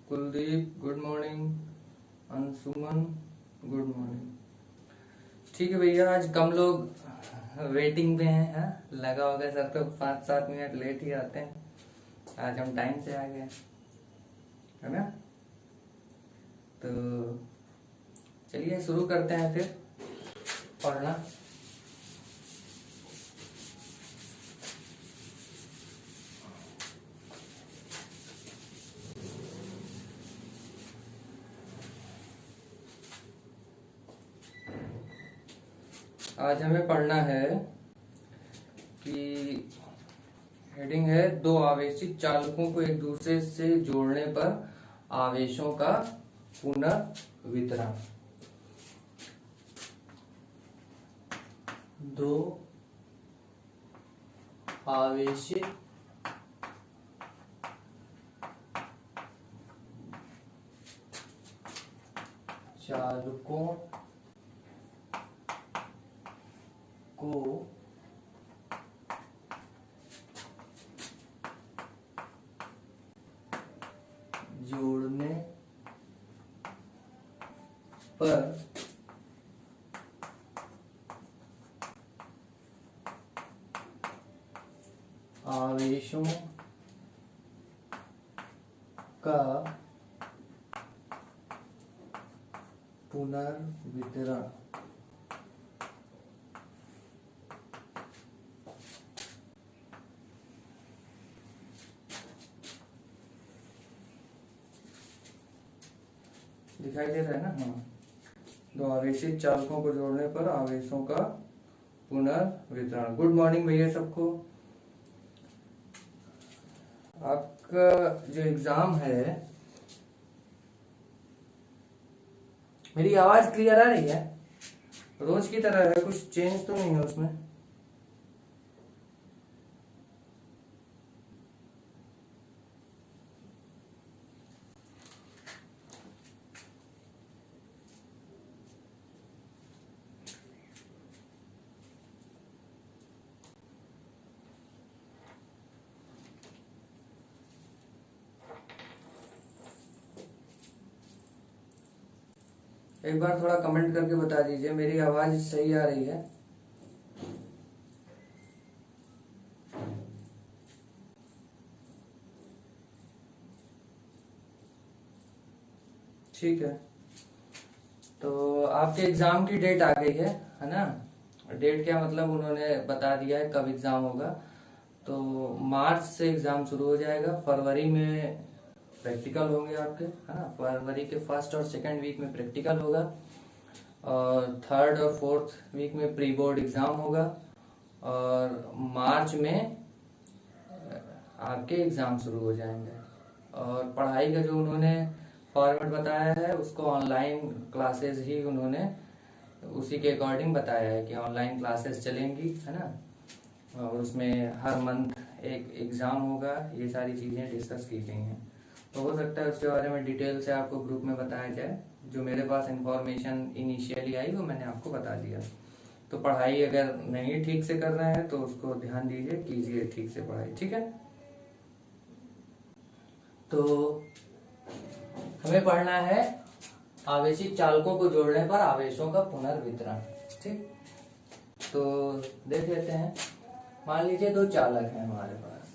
Kuldeep good morning, Anshuman good morning. ठीक है भैया, आज कम लोग वेटिंग पे हैं। हाँ? लगा होगा सर तो 5-7 मिनट लेट ही आते हैं। आज हम टाइम से आ गए, है ना? तो चलिए शुरू करते हैं फिर पढ़ना। आज हमें पढ़ना है कि हेडिंग है दो आवेशित चालकों को एक दूसरे से जोड़ने पर आवेशों का पुनर्वितरण। दो आवेशित चालकों को जोड़ने पर आवेशों का पुनर्वितरण। दिखाई दे रहा है ना? हाँ, दो आवेशित चालकों को जोड़ने पर आवेशों का पुनर्वितरण। गुड मॉर्निंग भैया सबको। आपका जो एग्जाम है, मेरी आवाज क्लियर आ रही है? रोज की तरह है, कुछ चेंज तो नहीं है उसमें? एक बार थोड़ा कमेंट करके बता दीजिए मेरी आवाज सही आ रही है? ठीक है, तो आपके एग्जाम की डेट आ गई है ना? डेट क्या मतलब, उन्होंने बता दिया है कब एग्जाम होगा। तो मार्च से एग्जाम शुरू हो जाएगा, फरवरी में प्रैक्टिकल होंगे आपके, है ना? फरवरी के फर्स्ट और सेकंड वीक में प्रैक्टिकल होगा, और थर्ड और फोर्थ वीक में प्री बोर्ड एग्जाम होगा, और मार्च में आपके एग्जाम शुरू हो जाएंगे। और पढ़ाई का जो उन्होंने फॉर्मेट बताया है उसको ऑनलाइन क्लासेस ही उन्होंने उसी के अकॉर्डिंग बताया है कि ऑनलाइन क्लासेस चलेंगी, है ना? और उसमें हर मंथ एक एग्जाम होगा। ये सारी चीजें डिस्कस की गई हैं, तो हो सकता है उसके बारे में डिटेल से आपको ग्रुप में बताया जाए। जो मेरे पास इंफॉर्मेशन इनिशियली आई वो मैंने आपको बता दिया। तो पढ़ाई अगर नहीं ठीक से कर रहे हैं तो उसको ध्यान दीजिए, कीजिए ठीक से पढ़ाई, ठीक है? तो हमें पढ़ना है आवेशित चालकों को जोड़ने पर आवेशों का पुनर्वितरण। ठीक, तो देख लेते हैं। मान लीजिए दो चालक हैं हमारे पास।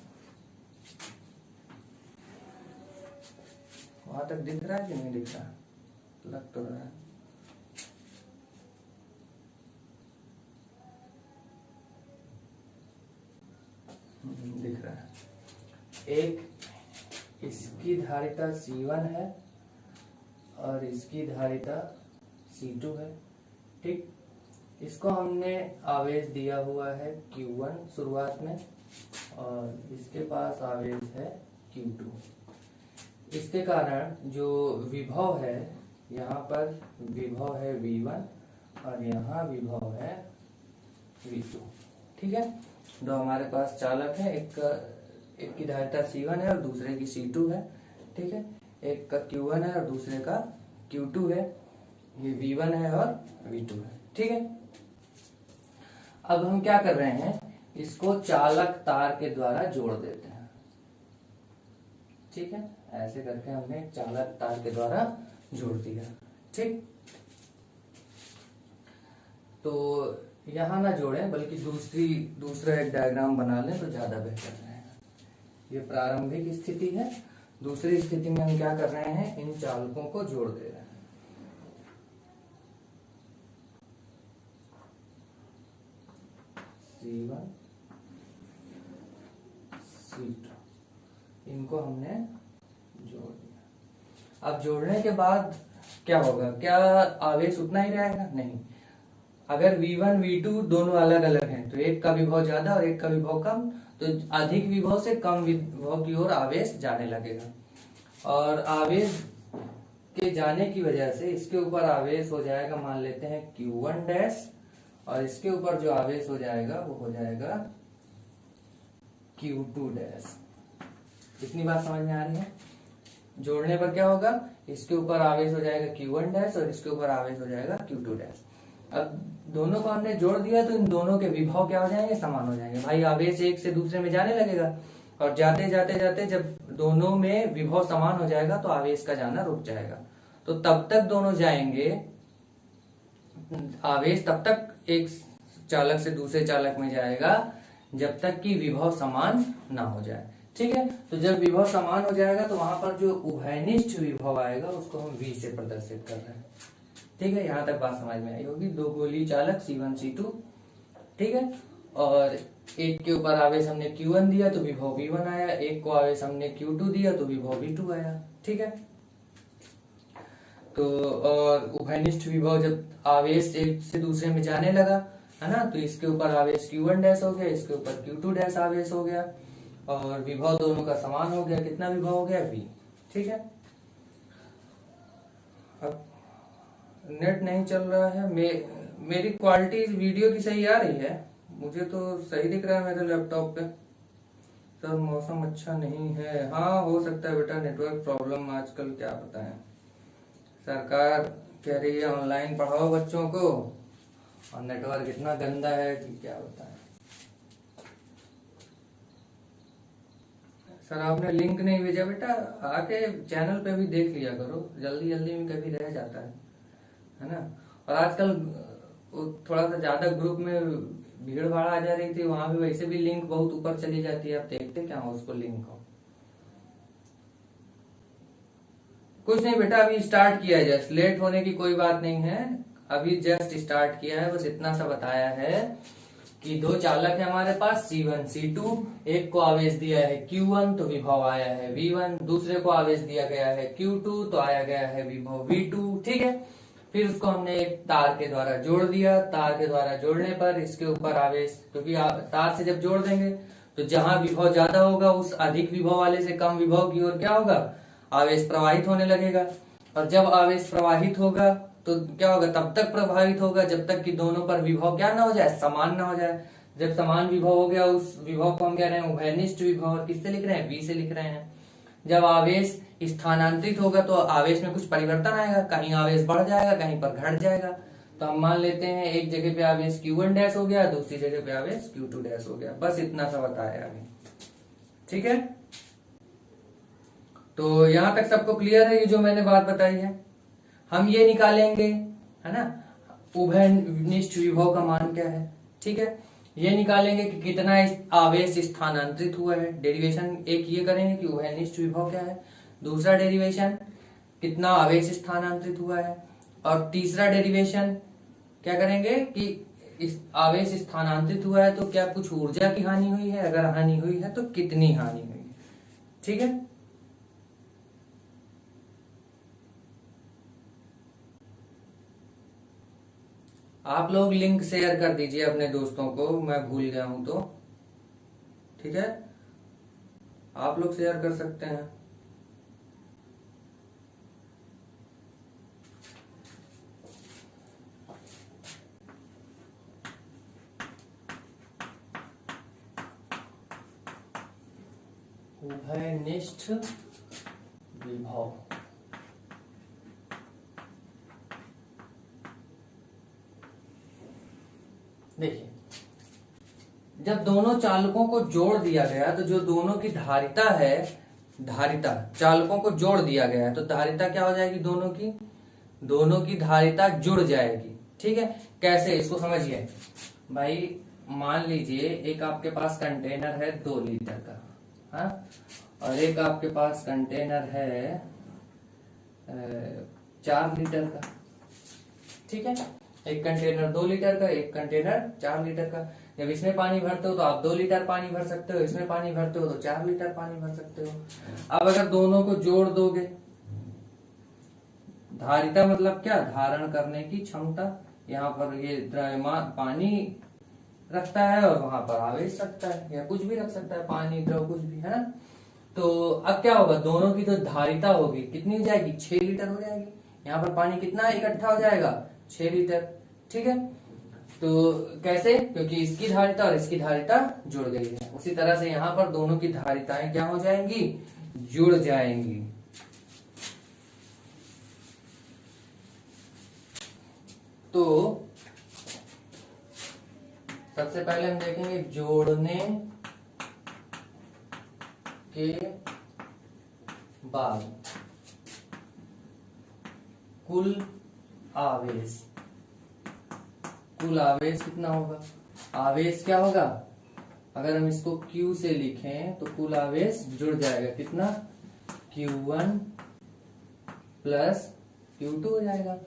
वहां तक दिख रहा है कि नहीं दिख रहा? लग तो रहा है। दिख रहा है। एक इसकी धारिता C1 है और इसकी धारिता C2 है। ठीक, इसको हमने आवेश दिया हुआ है Q1 शुरुआत में, और इसके पास आवेश है Q2। इसके कारण जो विभव है, यहाँ पर विभव है V1 और यहाँ विभव है V2। ठीक है, दो हमारे पास चालक है, एक की धारिता C1 है और दूसरे की C2 है। ठीक है, एक का Q1 है और दूसरे का Q2 है। ये V1 है और V2 है। ठीक है, अब हम क्या कर रहे हैं, इसको चालक तार के द्वारा जोड़ देते हैं। ठीक है, ऐसे करके हमने चालक तार के द्वारा जोड़ दिया। ठीक, तो यहाँ ना जोड़ें बल्कि दूसरा एक डायग्राम बना लें तो ज्यादा बेहतर रहेगा। ये प्रारंभिक स्थिति है। दूसरी स्थिति में हम क्या कर रहे हैं, इन चालकों को जोड़ दे रहे हैं। C1 C2 इनको हमने जोड़ दिया। अब जोड़ने के बाद क्या होगा, क्या आवेश उतना ही रहेगा? नहीं। अगर V1 V2 दोनों अलग अलग हैं तो एक का विभव ज्यादा और एक का विभव कम, तो अधिक विभव से कम विभव की ओर आवेश जाने लगेगा। और आवेश के जाने की वजह से इसके ऊपर आवेश हो जाएगा, मान लेते हैं Q1 डैश, और इसके ऊपर जो आवेश हो जाएगा वो हो जाएगा Q2 डैश। इतनी बात समझ में आ रही है? जोड़ने पर क्या होगा, इसके ऊपर आवेश हो जाएगा Q1 डैश और इसके ऊपर आवेश हो जाएगा Q2 डैश। अब दोनों को हमने जोड़ दिया तो इन दोनों के विभव क्या हो जाएंगे, समान हो जाएंगे। भाई आवेश एक से दूसरे में जाने लगेगा, और जाते जाते जाते जब दोनों में विभव समान हो जाएगा तो आवेश का जाना रुक जाएगा। तो तब तक दोनों जाएंगे, आवेश तब तक एक चालक से दूसरे चालक में जाएगा जब तक कि विभव समान ना हो जाए। ठीक है, तो जब विभव समान हो जाएगा तो वहां पर जो उभयनिष्ठ विभव आएगा उसको हम V से प्रदर्शित कर रहे हैं। ठीक है, यहां तक बात समझ में आई होगी। दो गोलीय चालक C1 C2, ठीक है, और एक के ऊपर आवेश हमने Q1 दिया तो विभव V1 आया, एक को आवेश हमने Q2 दिया तो विभव V2 आया। ठीक है, तो और उभयनिष्ठ विभव जब आवेश एक से दूसरे में जाने लगा, है ना, तो इसके ऊपर आवेश Q1 डैश हो गया, इसके ऊपर Q2 डैश आवेश हो गया, और विभव दोनों का समान हो गया। कितना विभव हो गया, V। ठीक है, अब नेट नहीं चल रहा है, मेरी क्वालिटी वीडियो की सही आ रही है? मुझे तो सही दिख रहा है मेरे लैपटॉप पे। सर मौसम अच्छा नहीं है। हाँ, हो सकता है बेटा, नेटवर्क प्रॉब्लम आजकल, क्या बताएं। सरकार कह रही है ऑनलाइन पढ़ाओ बच्चों को, और नेटवर्क इतना गंदा है कि क्या बताएं। सर आपने लिंक नहीं भेजा बेटा, आके चैनल पे भी देख लिया करो, जल्दी जल्दी में कभी रह जाता है ना। और आजकल थोड़ा सा ज्यादा ग्रुप में भीड़ भाड़ आ जा रही थी, वहां भी वैसे भी लिंक बहुत ऊपर चली जाती है। आप देखते क्या हो उसको, लिंक को? कुछ नहीं बेटा, अभी स्टार्ट किया है, जस्ट लेट होने की कोई बात नहीं है, अभी जस्ट स्टार्ट किया है। बस इतना सा बताया है कि दो चालक है हमारे पास C1 C2, एक को आवेश दिया है Q1 तो विभव आया है V1, दूसरे को आवेश दिया गया है Q2 तो आया गया है विभव V2। ठीक है, फिर उसको हमने एक तार के द्वारा जोड़ दिया। तार के द्वारा जोड़ने पर इसके ऊपर आवेश, क्योंकि तार से जब जोड़ देंगे तो जहां विभव ज्यादा होगा उस अधिक विभव वाले से कम विभव की ओर क्या होगा, आवेश प्रवाहित होने लगेगा। और जब आवेश प्रवाहित होगा तो क्या होगा, तब तक प्रभावित होगा जब तक कि दोनों पर विभव क्या ना हो जाए, समान ना हो जाए। जब समान विभव हो गया, उस विभव को हम कह रहे हैं उभयनिष्ठ विभव। और किससे लिख रहे हैं, V से लिख रहे हैं। जब आवेश स्थानांतरित होगा तो आवेश में कुछ परिवर्तन आएगा, कहीं आवेश बढ़ जाएगा, कहीं पर घट जाएगा। तो हम मान लेते हैं एक जगह पे आवेश Q1 डैश हो गया, दूसरी जगह पे आवेश Q2 डैश हो गया। बस इतना सा बताया अभी। ठीक है, तो यहां तक सबको क्लियर है? ये जो मैंने बात बताई है, हम ये निकालेंगे, है ना, उभयनिष्ठ विभव का मान क्या है। ठीक है, ये निकालेंगे कि कितना आवेश स्थानांतरित हुआ है। डेरिवेशन एक ये करेंगे कि उभयनिष्ठ विभव क्या है, दूसरा डेरिवेशन कितना आवेश स्थानांतरित हुआ है, और तीसरा डेरिवेशन क्या करेंगे कि इस आवेश स्थानांतरित हुआ है तो क्या कुछ ऊर्जा की हानि हुई है, अगर हानि हुई है तो कितनी हानि हुई है। ठीक है, आप लोग लिंक शेयर कर दीजिए अपने दोस्तों को, मैं भूल गया हूं तो। ठीक है, आप लोग शेयर कर सकते हैं। उभयनिष्ठ विभव, देखिए जब दोनों चालकों को जोड़ दिया गया तो जो दोनों की धारिता है धारिता, चालकों को जोड़ दिया गया है, तो धारिता क्या हो जाएगी, दोनों की धारिता जुड़ जाएगी। ठीक है, कैसे, इसको समझिए भाई। मान लीजिए एक आपके पास कंटेनर है 2 लीटर का, हाँ, और एक आपके पास कंटेनर है 4 लीटर का। ठीक है, एक कंटेनर 2 लीटर का, एक कंटेनर 4 लीटर का। जब इसमें पानी भरते हो तो आप 2 लीटर पानी भर सकते हो, इसमें पानी भरते हो तो 4 लीटर पानी भर सकते हो। अब अगर दोनों को जोड़ दोगे, धारिता मतलब क्या, धारण करने की क्षमता। यहाँ पर ये द्रव्यमान पानी रखता है और वहां पर आवेश रखता है, या कुछ भी रख सकता है, पानी द्रव कुछ भी, है ना। तो अब क्या होगा, दोनों की जो धारिता होगी कितनी हो जाएगी, 6 लीटर हो जाएगी। यहाँ पर पानी कितना इकट्ठा हो जाएगा, 6 लीटर। ठीक है, तो कैसे, क्योंकि इसकी धारिता और इसकी धारिता जुड़ गई है। उसी तरह से यहाँ पर दोनों की धारिताएं क्या हो जाएंगी, जुड़ जाएंगी। तो सबसे पहले हम देखेंगे जोड़ने के बाद कुल आवेश कितना होगा। आवेश क्या होगा, अगर हम इसको Q से लिखें तो कुल आवेश जुड़ जाएगा, कितना, Q1 प्लस Q2 हो जाएगा।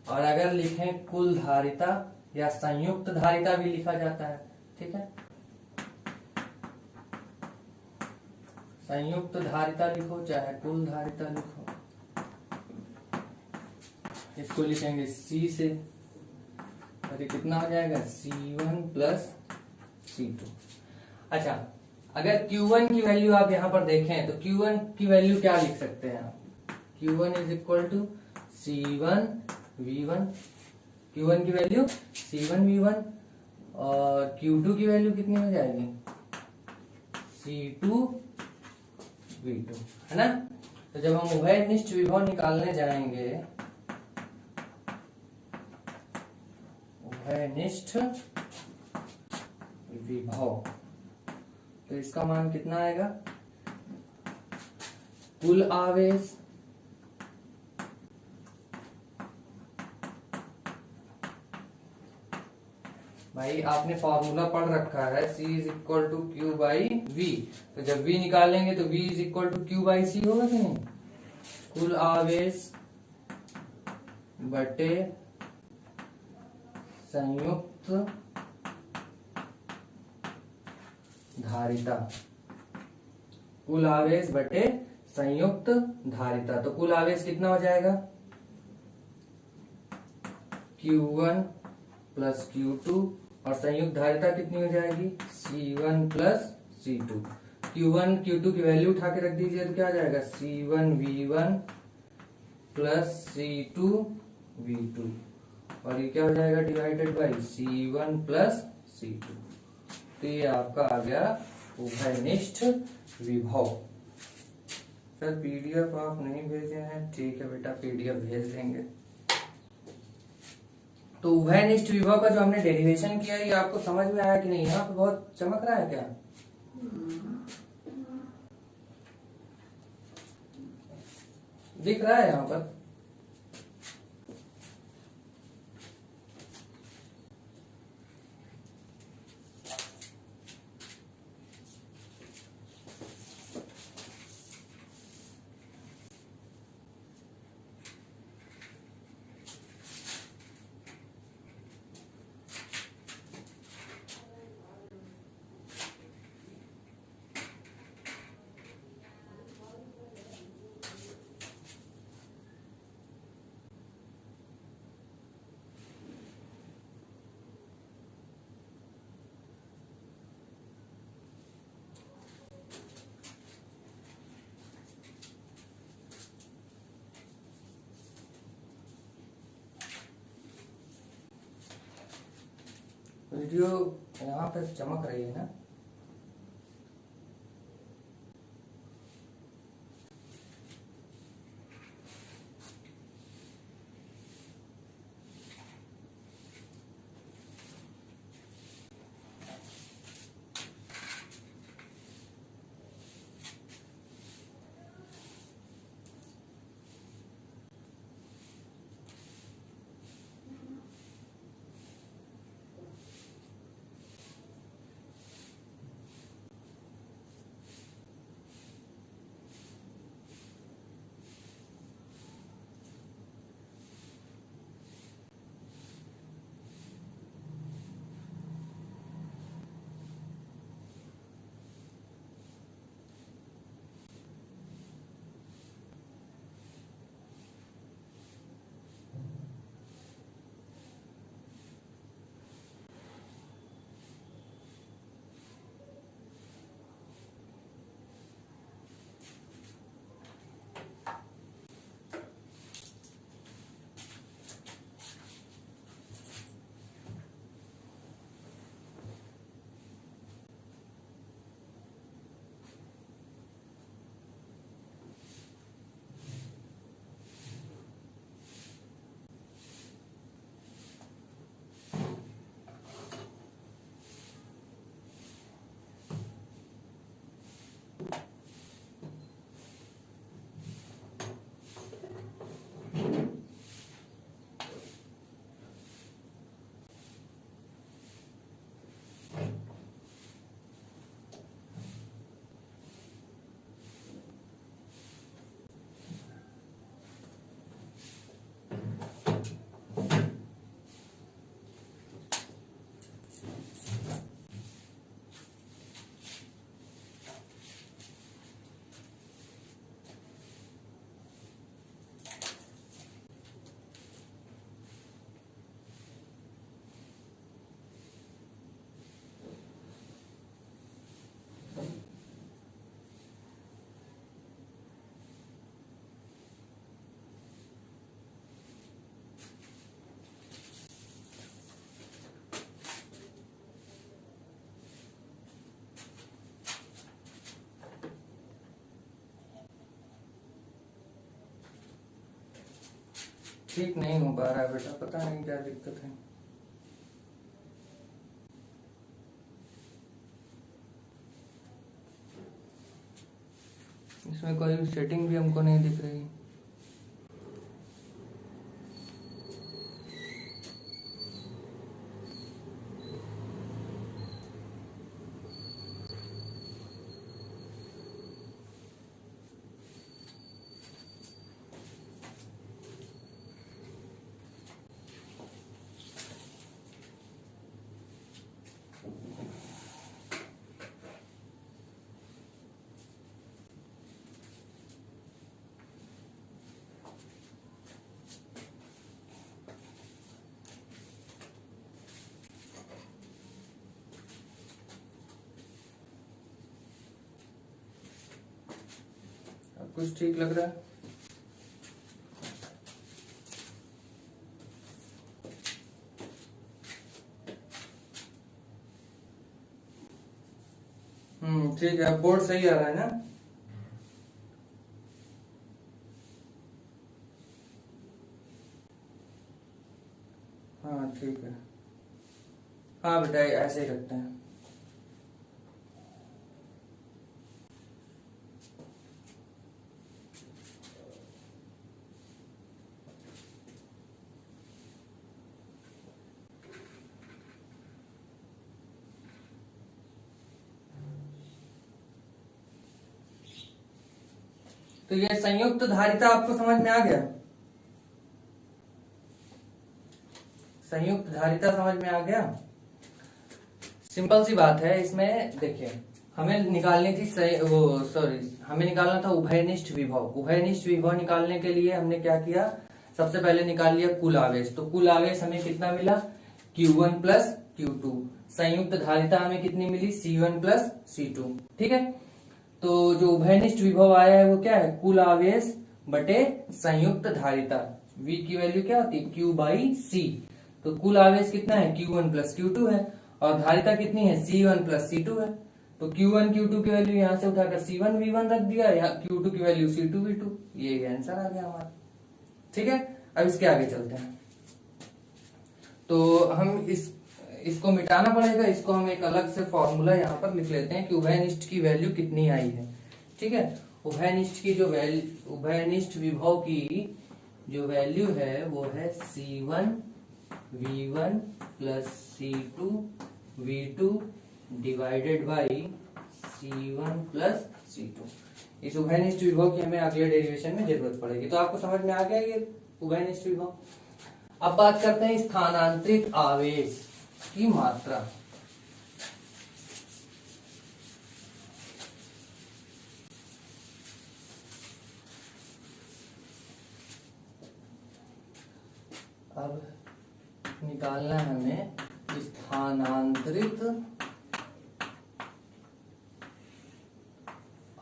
और अगर लिखें कुल धारिता या संयुक्त धारिता भी लिखा जाता है, ठीक है, संयुक्त धारिता लिखो चाहे कुल धारिता लिखो, इसको लिखेंगे C से, और ये कितना हो जाएगा, C1 प्लस C2। अच्छा, अगर Q1 की वैल्यू आप यहाँ पर देखें तो Q1 की वैल्यू क्या लिख सकते हैं आप, Q1 is equal to C1 V1। Q1 की वैल्यू C1 V1 और Q2 की वैल्यू कितनी हो जाएगी, C2 V2, है ना। तो जब हम उभयनिष्ठ विभव निकालने जाएंगे, उभयनिष्ठ विभव, तो इसका मान कितना आएगा, कुल आवेश भाई आपने फॉर्मूला पढ़ रखा है, C is equal to Q by V. तो जब V निकालेंगे तो V is equal to Q by C होगा कि नहीं। कुल आवेश बटे संयुक्त धारिता, कुल आवेश बटे संयुक्त धारिता। तो कुल आवेश कितना हो जाएगा, Q1 प्लस Q2, और संयुक्त धारिता कितनी हो जाएगी, C1 plus C2। Q1 Q2 की वैल्यू उठा के रख दीजिए तो क्या आ जाएगा, C1 V1 plus C2 V2, और ये क्या हो जाएगा, divided by C1 plus C2। तो ये आपका आ गया उभयनिष्ठ विभव। सर पीडीएफ आप नहीं भेजे हैं, ठीक है बेटा, पीडीएफ भेज देंगे। तो उभयनिष्ठ विभव का जो हमने डेरिवेशन किया, ये आपको समझ में आया कि नहीं, यहाँ पे बहुत चमक रहा है क्या, दिख रहा है यहाँ पर। वीडियो यहाँ पे चमक रही है ना। ठीक नहीं हो पा रहा है बेटा, पता नहीं क्या दिक्कत है। इसमें कोई सेटिंग भी हमको नहीं दिख रही। कुछ ठीक लग रहा है? ठीक है, बोर्ड सही आ रहा है ना? हाँ ठीक है। हाँ बेटा ऐसे ही रखते हैं। तो ये संयुक्त धारिता आपको समझ में आ गया? संयुक्त धारिता समझ में आ गया? सिंपल सी बात है। इसमें देखिए, हमें निकालनी थी हमें निकालना था उभयनिष्ठ विभव। उभयनिष्ठ विभव निकालने के लिए हमने क्या किया, सबसे पहले निकाल लिया कुल आवेश। तो कुल आवेश हमें कितना मिला, Q1 प्लस Q2। संयुक्त धारिता हमें कितनी मिली, C1 प्लस C2। ठीक है, तो जो उभयनिष्ठ विभव आया है वो क्या है, कुल आवेश बटे संयुक्त धारिता। V की वैल्यू क्या होती है, Q बाई C। तो कुल आवेश कितना है, Q1 प्लस Q2 है, और धारिता कितनी है, C1 प्लस C2 है। तो Q1 Q2 की वैल्यू यहाँ से उठाकर C1 V1 रख दिया, या Q2 की वैल्यू C2 V2। ये आंसर आ गया हमारा। ठीक है, अब इसके आगे चलते हैं। तो हम इसको मिटाना पड़ेगा। इसको हम एक अलग से फॉर्मूला यहाँ पर लिख लेते हैं कि उभयनिष्ठ की वैल्यू कितनी आई है। ठीक है, उभयनिष्ठ की जो वैल्यू, उभयनिष्ठ विभव की जो वैल्यू है वो है C1 V1 plus C2 V2 divided by C1 plus C2। इस उभयनिष्ठ विभव की हमें अगले डेरिवेशन में जरूरत पड़ेगी। तो आपको समझ में आ गया ये उभयनिष्ठ विभव। अब बात करते हैं स्थानांतरित आवेश की मात्रा। अब निकालना है हमें स्थानांतरित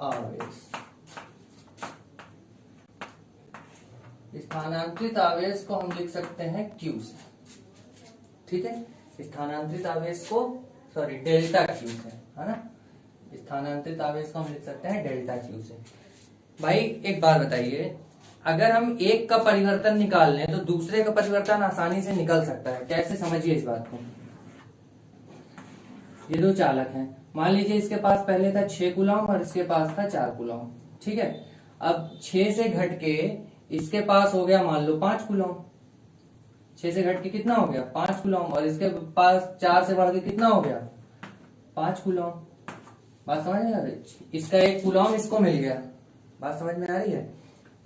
आवेश। स्थानांतरित आवेश को हम लिख सकते हैं Q से। ठीक है, स्थानांतरित आवेश को डेल्टा Q से, है ना। स्थानांतरित आवेश को हम लिख सकते हैं डेल्टा Q से। भाई एक बात बताइए, अगर हम एक का परिवर्तन निकाल लें तो दूसरे का परिवर्तन आसानी से निकल सकता है। कैसे, समझिए इस बात को। ये दो चालक हैं, मान लीजिए इसके पास पहले था 6 कूलम और इसके पास था 4 कूलम। ठीक है, अब 6 से घट के इसके पास हो गया मान लो 5 कूलम। 6 से घट के कितना हो गया, 5 कूलम, और इसके पास 4 से बढ़ के कितना हो गया, 5 कूलम। बात समझ में आ रही? इसका 1 कूलम इसको मिल गया। बात समझ में आ रही है?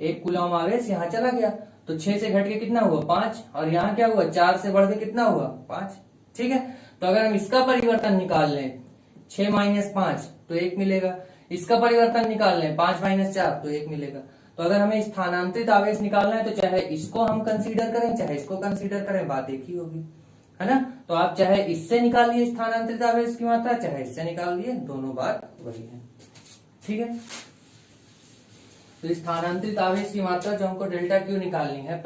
1 कूलम आवेश यहाँ चला गया, तो 6 से घट के कितना हुआ, 5, और यहाँ क्या हुआ, 4 से बढ़ के कितना हुआ, 5। ठीक है, तो अगर हम इसका परिवर्तन निकाल लें 6 माइनस 5 तो 1 मिलेगा। इसका परिवर्तन निकाल लें 5 माइनस 4 तो 1 मिलेगा। तो अगर हमें स्थानांतरित आवेश निकालना है तो चाहे इसको हम कंसीडर करें चाहे इसको कंसीडर करें, बात एक ही होगी, है ना। तो आप चाहे इससे निकालिए स्थानांतरित आवेश की मात्रा, चाहे इससे निकालिए, दोनों बात वही है। ठीक है, तो स्थानांतरित आवेश की मात्रा जो हमको डेल्टा क्यू निकालनी है,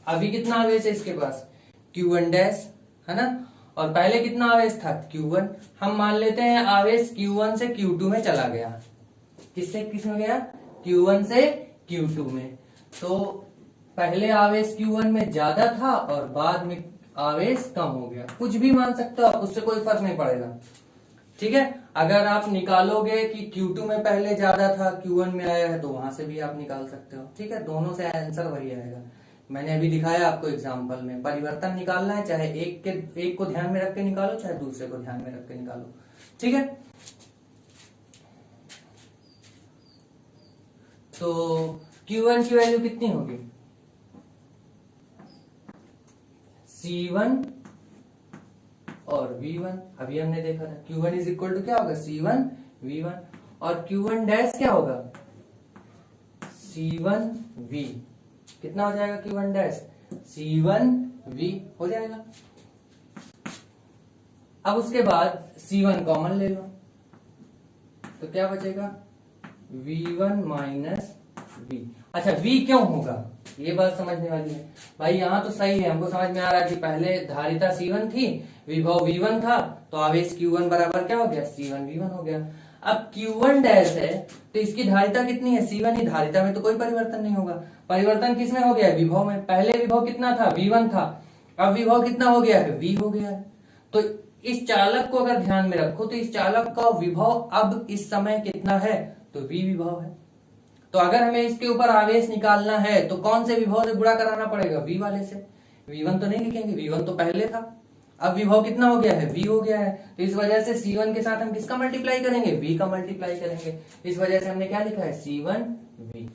अभी कितना आवेश है इसके पास, Q1 डैश, है ना, और पहले कितना आवेश था, Q1। हम मान लेते हैं आवेश Q1 से Q2 में चला गया। किससे किस में गया, Q1 से Q2 में। तो पहले आवेश Q1 में ज्यादा था और बाद में आवेश कम हो गया, कुछ भी मान सकते हो आप, उससे कोई फर्क नहीं पड़ेगा। ठीक है, अगर आप निकालोगे कि Q2 में पहले ज्यादा था, Q1 में आया है, तो वहां से भी आप निकाल सकते हो। ठीक है, दोनों से आंसर वही आएगा। मैंने अभी दिखाया आपको एग्जांपल में, परिवर्तन निकालना है, चाहे एक को ध्यान में रख के निकालो, चाहे दूसरे को ध्यान में रख के निकालो। ठीक है, तो Q1 की वैल्यू कितनी होगी? C1 और V1, अभी हमने देखा था Q1 इज इक्वल टू क्या होगा? C1 V1, और Q1 डैश क्या होगा? C1 V। कितना हो जाएगा Q1 डैश? C1 V हो जाएगा। अब उसके बाद C1 कॉमन ले लो, तो क्या बचेगा? V1 minus V। अच्छा, V क्यों होगा, ये बात समझने वाली है भाई। यहाँ तो सही है, हमको समझ में आ रहा है कि पहले धारिता C1 थी, विभव V1 था, तो आवेश Q1 बराबर क्या हो गया? C1 V1 हो गया। अब Q1 डैश है तो इसकी धारिता कितनी है? C1 ही। धारिता में तो कोई परिवर्तन नहीं होगा। परिवर्तन किसमें हो गया है? विभव में। पहले विभव कितना था? V1 था, अब विभव कितना हो गया है? V हो गया है। तो इस चालक को अगर ध्यान में रखो तो इस चालक का विभव अब इस समय कितना है? तो V विभव है। तो अगर हमें इसके ऊपर आवेश निकालना है तो कौन से विभव से गुणा कराना पड़ेगा? V वाले से। V1 तो नहीं लिखेंगे, V1 तो पहले था। अब विभव कितना हो गया है? V हो गया है। तो इस वजह से C1 के साथ हम किसका मल्टीप्लाई करेंगे? V का मल्टीप्लाई करेंगे। इस वजह से हमने क्या लिखा है? C1 V।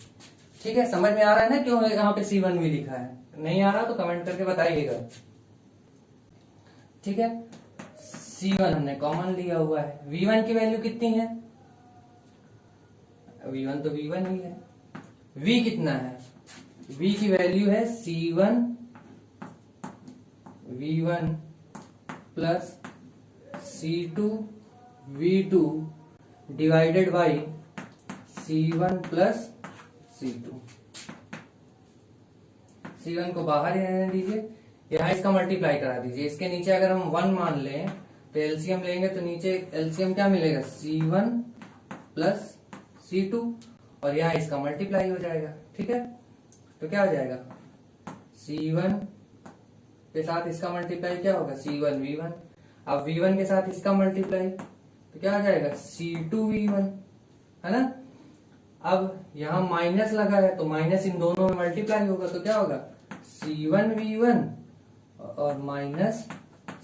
ठीक है, समझ में आ रहा है ना क्यों यहाँ पे C1 V लिखा है? नहीं आ रहा तो कमेंट करके बताइएगा। ठीक है, C1 हमने कॉमन लिया हुआ है। V1 की वैल्यू कितनी है? V1 तो V1 ही है। V कितना है? V की वैल्यू है C1 V1 plus C2 V2 divided by C1 plus C2। C1 को बाहर ही रहने दीजिए, यहाँ इसका मल्टीप्लाई करा दीजिए। इसके नीचे अगर हम 1 मान लें तो एलसीएम लेंगे तो नीचे एलसीएम क्या मिलेगा? C1 प्लस C2, और यहाँ इसका मल्टीप्लाई हो जाएगा। ठीक है, तो क्या हो जाएगा? C1 के साथ इसका मल्टीप्लाई क्या होगा? C1 V1। अब V1 के साथ इसका मल्टीप्लाई तो क्या हो जाएगा? C2 V1, है ना। अब यहाँ माइनस लगा है तो माइनस इन दोनों में मल्टीप्लाई होगा तो क्या होगा? C1 V1 और माइनस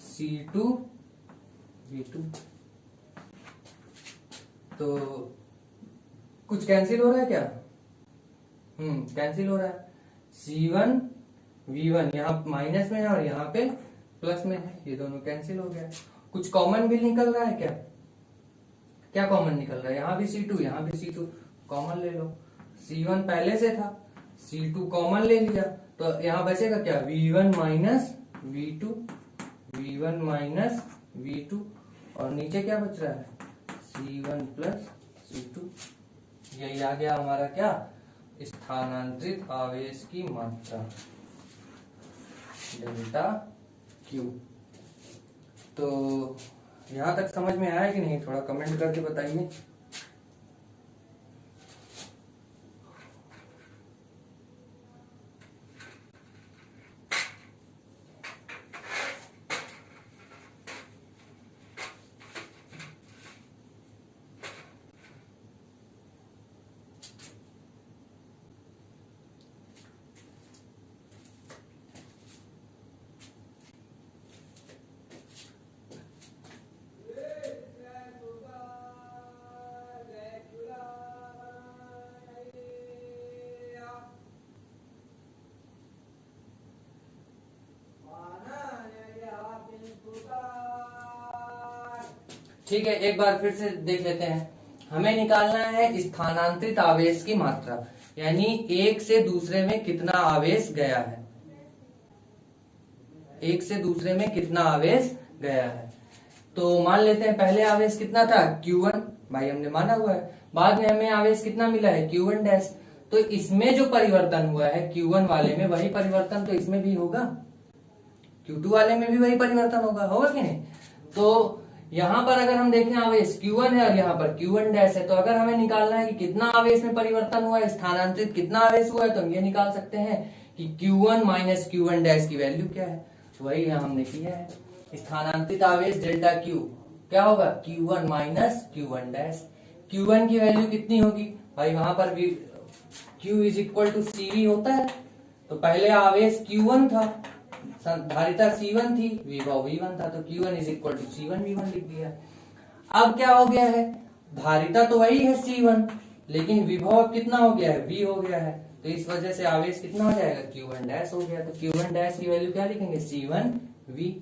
C2 V2। तो कुछ कैंसिल हो रहा है क्या? कैंसिल हो रहा है। C1 V1 यहाँ माइनस में है और यहाँ पे प्लस में है, ये दोनों कैंसिल हो गया। कुछ कॉमन भी निकल रहा है क्या? क्या कॉमन निकल रहा है? यहाँ भी C2, यहाँ भी C2, कॉमन ले लो। C1 पहले से था, C2 कॉमन ले लिया, तो यहाँ बचेगा क्या? V1 minus V2, V1 minus V2, और नीचे क्या बच रहा है? C1 plus C2। यही आ गया हमारा क्या? स्थानांतरित आवेश की मात्रा डेल्टा Q। तो यहां तक समझ में आया कि नहीं? थोड़ा कमेंट करके बताइए। ठीक है, एक बार फिर से देख लेते हैं। हमें निकालना है स्थानांतरित आवेश की मात्रा, यानी एक से दूसरे में कितना आवेश गया है। एक से दूसरे में कितना आवेश गया है। तो मान लेते हैं पहले आवेश कितना था? Q1 भाई हमने माना हुआ है। बाद में हमें आवेश कितना मिला है? Q1 dash. तो इसमें जो परिवर्तन हुआ है Q1 वाले में, वही परिवर्तन तो इसमें भी होगा, Q2 वाले में भी वही परिवर्तन होगा कि नहीं? तो यहाँ पर अगर हम देखें आवेश Q1 है और यहाँ पर Q1 डैश है, तो अगर हमें निकालना है कि कितना आवेश में परिवर्तन हुआ है, स्थानांतरित कितना आवेश हुआ है, तो हम ये निकाल सकते हैं कि Q1 माइनस Q1 डैश की वैल्यू क्या है, वही यहाँ हमने किया है। स्थानांतरित आवेश डेल्टा Q क्या होगा, Q1 minus Q1 dash. Q1 की वैल्यू कितनी होगी भाई, वहां पर भी Q is equal to CV होता है, तो पहले आवेश Q1 था, धारिता C1 थी, विभव V1 था, तो Q1 is equal to C1 V1 लिख दिया। अब क्या हो गया है, धारिता तो वही है C1, लेकिन विभव कितना हो गया है, V हो गया है, तो इस वजह से आवेश कितना हो जाएगा, Q1 डैश हो गया। तो Q1 डैश की वैल्यू क्या लिखेंगे, C1 V।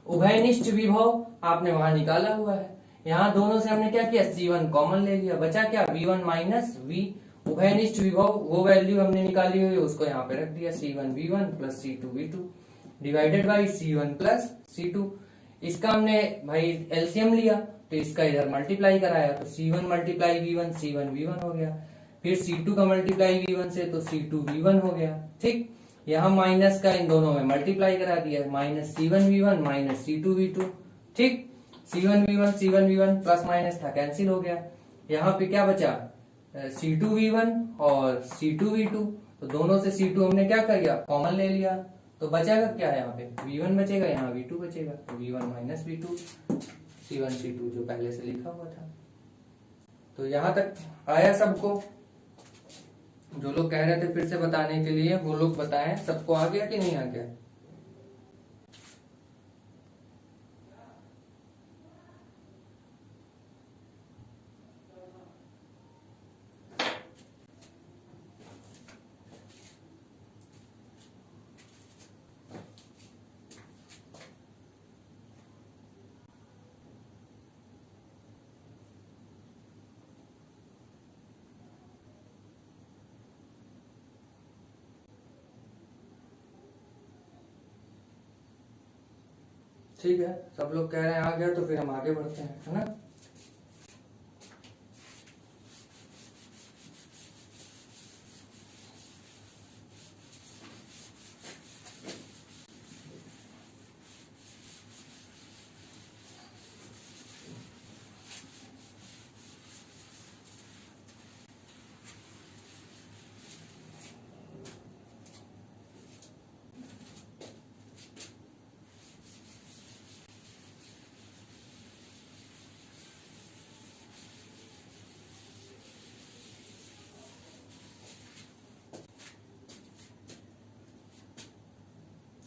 उभयनिष्ठ विभव आपने वहां निकाला हुआ है, यहाँ दोनों से हमने क्या किया, C1 कॉमन ले लिया, बचा क्या, V1 माइनस V। उभयनिष्ठ विभव वो वैल्यू हमने निकाली हुई है, उसको यहाँ पे रख दिया, C1 V1 plus C2 V2 divided by C1 plus C2। इसका हमने भाई एलसीएम लिया, तो इसका इधर मल्टीप्लाई कराया, तो C1 multiply V1 C1 V1 हो गया, फिर C2 का मल्टीप्लाई V1 से तो C2 V1 हो गया। ठीक, यहाँ माइनस का इन दोनों में मल्टीप्लाई करा दिया, minus C1 V1 minus C2 V2। ठीक, C1 V1 प्लस माइनस था, कैंसिल हो गया। यहाँ पे क्या बचा, C2 V1 और C2 V2, तो दोनों से C2 हमने क्या कर दिया, कॉमन ले लिया, तो बचेगा क्या है, यहाँ पे V1 बचेगा, यहाँ V2 बचेगा, तो V1 minus V2 C1 C2 जो पहले से लिखा हुआ था। तो यहाँ तक आया सबको, जो लोग कह रहे थे फिर से बताने के लिए वो लोग बताएं, सबको आ गया कि नहीं आ गया। ठीक है, सब लोग कह रहे हैं आ गया, तो फिर हम आगे बढ़ते हैं, है ना।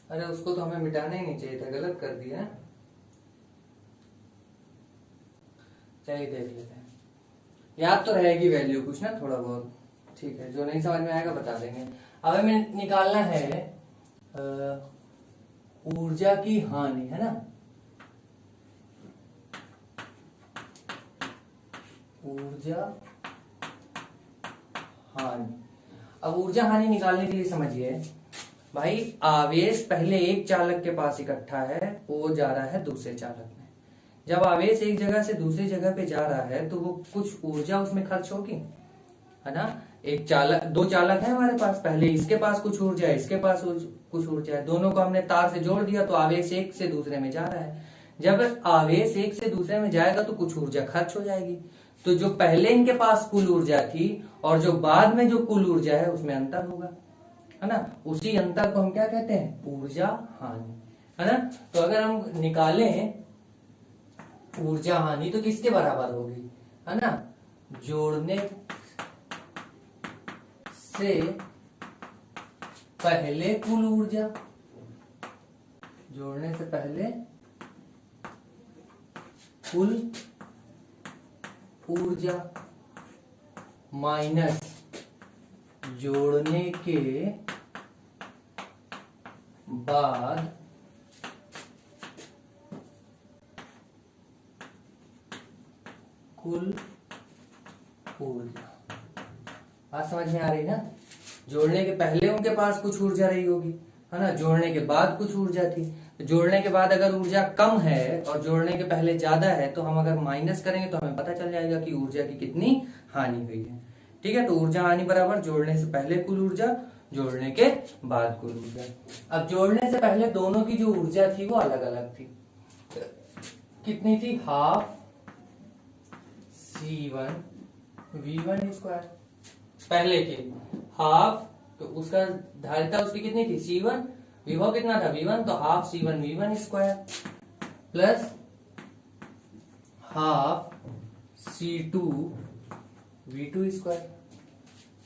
अरे उसको तो हमें मिटाना ही नहीं चाहिए था, गलत कर दिया। चलिए देख लेते हैं, याद तो रहेगी वैल्यू कुछ ना थोड़ा बहुत, ठीक है, जो नहीं समझ में आएगा बता देंगे। अब हमें निकालना है ऊर्जा की हानि, है ना, ऊर्जा हानि। अब ऊर्जा हानि निकालने के लिए समझिए भाई, आवेश पहले एक चालक के पास इकट्ठा है, वो जा रहा है दूसरे चालक में। जब आवेश एक जगह से दूसरी जगह पे जा रहा है तो वो कुछ ऊर्जा उसमें खर्च होगी, है ना। एक चालक, दो चालक है हमारे पास, पहले इसके पास कुछ ऊर्जा है, इसके पास कुछ ऊर्जा है, दोनों को हमने तार से जोड़ दिया, तो आवेश एक से दूसरे में जा रहा है। जब आवेश एक से दूसरे में जाएगा तो कुछ ऊर्जा खर्च हो जाएगी, तो जो पहले इनके पास कुल ऊर्जा थी और जो बाद में जो कुल ऊर्जा है उसमें अंतर होगा, है ना। उसी अंतर को हम क्या कहते हैं, ऊर्जा हानि, है ना। तो अगर हम निकालें ऊर्जा हानि तो किसके बराबर होगी, है ना, जोड़ने से पहले कुल ऊर्जा, जोड़ने से पहले कुल ऊर्जा माइनस जोड़ने के बाद कुल ऊर्जा। बात समझ में आ रही ना, जोड़ने के पहले उनके पास कुछ ऊर्जा रही होगी, है ना, जोड़ने के बाद कुछ ऊर्जा थी, तो जोड़ने के बाद अगर ऊर्जा कम है और जोड़ने के पहले ज्यादा है, तो हम अगर माइनस करेंगे तो हमें पता चल जाएगा कि ऊर्जा की कितनी हानि हुई है। ठीक है, तो ऊर्जा हानि बराबर जोड़ने से पहले कुल ऊर्जा, जोड़ने के बाद कुल ऊर्जा। अब जोड़ने से पहले दोनों की जो ऊर्जा थी वो अलग अलग थी, कितनी थी, हाफ C1 V1 स्क्वायर, पहले की हाफ तो उसका धारिता उसकी कितनी थी C1, विभव कितना था V1, तो half C1 V1 square plus half C2 V2 square,